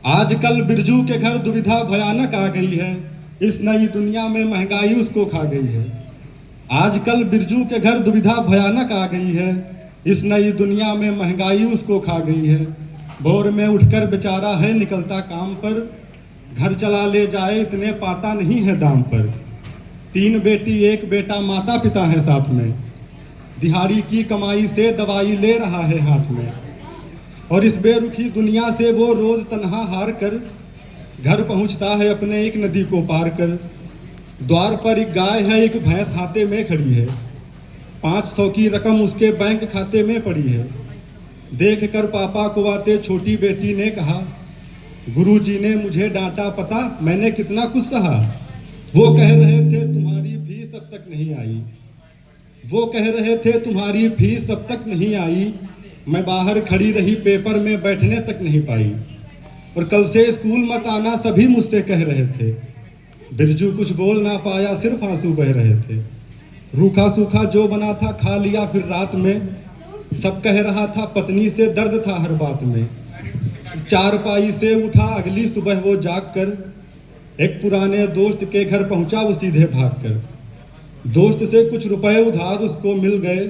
आजकल बिरजू के घर दुविधा भयानक आ गई है। इस नई दुनिया में महंगाई उसको खा गई है। आजकल बिरजू के घर दुविधा भयानक आ गई है। इस नई दुनिया में महंगाई उसको खा गई है। भोर में उठकर बेचारा है निकलता काम पर, घर चला ले जाए इतने पाता नहीं है दाम पर। 3 बेटी 1 बेटा माता पिता है साथ में, दिहाड़ी की कमाई से दवाई ले रहा है हाथ में। और इस बेरुखी दुनिया से वो रोज तन्हा हार कर घर पहुंचता है अपने एक नदी को पार कर। द्वार पर एक गाय है, एक भैंस हाथे में खड़ी है। 500 की रकम उसके बैंक खाते में पड़ी है। देख कर पापा को आते छोटी बेटी ने कहा, गुरुजी ने मुझे डांटा पता मैंने कितना कुछ सहा। वो कह रहे थे तुम्हारी फीस अब तक नहीं आई। वो कह रहे थे तुम्हारी फीस अब तक नहीं आई। मैं बाहर खड़ी रही पेपर में बैठने तक नहीं पाई। और कल से स्कूल मत आना सभी मुझसे कह रहे थे। बिरजू कुछ बोल ना पाया, सिर्फ आंसू बह रहे थे। रूखा सूखा जो बना था खा लिया फिर रात में। सब कह रहा था पत्नी से दर्द था हर बात में। चारपाई से उठा अगली सुबह वो जाग कर, एक पुराने दोस्त के घर पहुंचा वो सीधे भाग कर। दोस्त से कुछ रुपए उधार उसको मिल गए।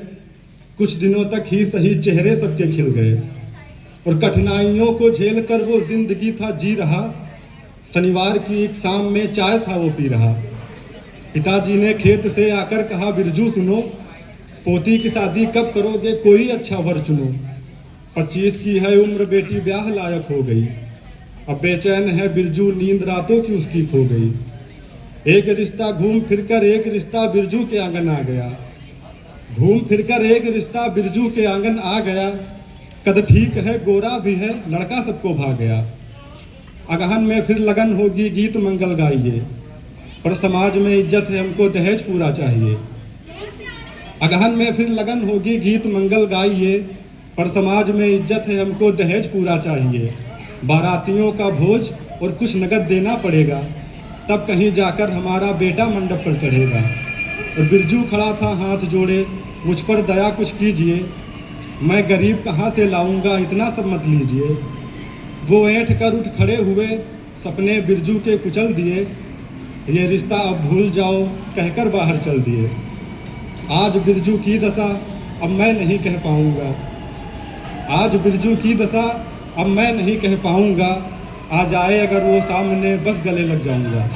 कुछ दिनों तक ही सही चेहरे सबके खिल गए। और कठिनाइयों को झेल कर वो जिंदगी था जी रहा। शनिवार की एक शाम में चाय था वो पी रहा। पिताजी ने खेत से आकर कहा, बिरजू सुनो, पोती की शादी कब करोगे, कोई अच्छा वर चुनो। 25 की है उम्र, बेटी ब्याह लायक हो गई। अब बेचैन है बिरजू, नींद रातों की उसकी खो गई। एक रिश्ता घूम फिरकर एक रिश्ता बिरजू के आंगन आ गया। घूम फिरकर एक रिश्ता बिरजू के आंगन आ गया। कद ठीक है गोरा भी है, लड़का सबको भा गया। अगहन में फिर लगन होगी गीत मंगल गाइए, पर समाज में इज्जत है हमको दहेज पूरा चाहिए। अगहन में फिर लगन होगी गीत मंगल गाइए, पर समाज में इज्जत है हमको दहेज पूरा चाहिए। बारातियों का भोज और कुछ नगद देना पड़ेगा, तब कहीं जाकर हमारा बेटा मंडप पर चढ़ेगा। और बिरजू खड़ा था हाथ जोड़े, मुझ पर दया कुछ कीजिए। मैं गरीब कहाँ से लाऊंगा, इतना सब मत लीजिए। वो ऐंठ कर उठ खड़े हुए, सपने बिरजू के कुचल दिए। ये रिश्ता अब भूल जाओ कहकर बाहर चल दिए। आज बिरजू की दशा अब मैं नहीं कह पाऊंगा। आज बिरजू की दशा अब मैं नहीं कह पाऊंगा। आ जाए अगर वो सामने बस गले लग जाऊंगा।